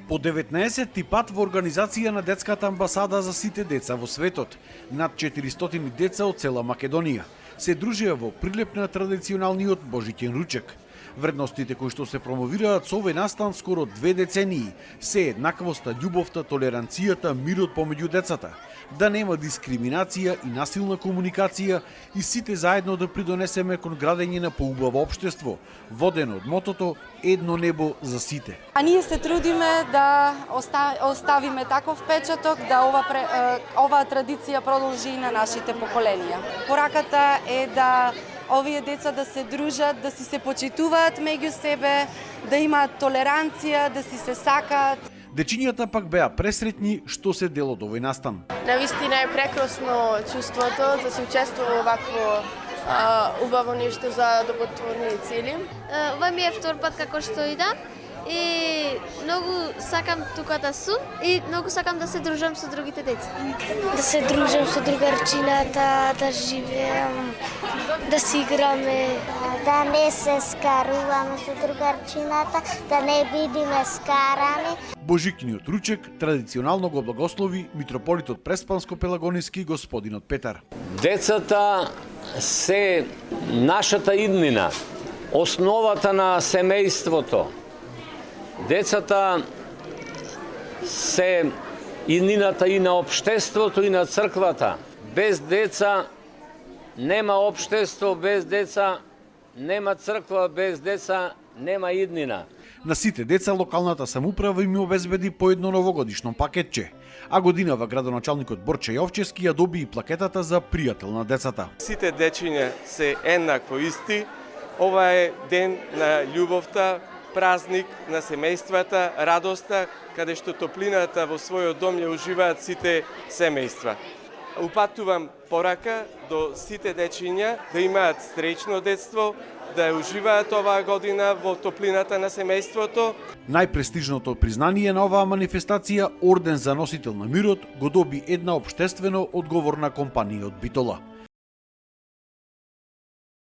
По 19-ти пат во организација на Детската амбасада за сите деца во светот, над 400 деца од цела Македонија се дружеа во прилеп на традиционалниот Божиќен ручек. Вредностите кои што се промовираат со овој настан скоро 2 децении се еднаквоста, љубовта, толеранцијата, мирот помеѓу децата, да нема дискриминација и насилна комуникација и сите заедно да придонесеме кон градење на поубаво општество, водено од мотото Едно небо за сите. А ние се трудиме да оставиме таков печаток, да оваа традиција продолжи и на нашите поколенија. Пораката е да овие деца да се дружат, да си се почитуваат меѓу себе, да имаат толеранција, да си се сакаат. Дечињата пак беа пресретни што се дел од овој настан. Навистина е прекрасно чувството да се учествува вакво убаво нешто за добротворни цели. Ова ми е втор пат како што идам и многу сакам тука да сум и многу сакам да се дружам со другите деца. Да се дружам со другарчината, да живеам, да си играме. Да не се скаруваме со другарчината, да не бидиме скарани. Божикниот ручек традиционално го благослови митрополитот Преспанско-Пелагониски господинот Петар. Децата се нашата иднина, основата на семејството. Децата се иднината и на општеството и на црквата. Без деца нема општество, без деца нема црква, без деца нема иднина. На сите деца локалната самоуправа им обезбеди по едно новогодишно пакетче, а годинава градоначалникот Борче Јовчевски ја доби и плакетата за пријател на децата. Сите дечиња се еднакво исти. Ова е ден на љубовта, празник на семејствата, радоста, каде што топлината во својот дом ја уживаат сите семејства. Упатувам порака до сите дечиња да имаат среќно детство, да ја уживаат оваа година во топлината на семејството. Најпрестижното признание на оваа манифестација, орден за носител на мирот, го доби една општествено одговорна компанија од Битола.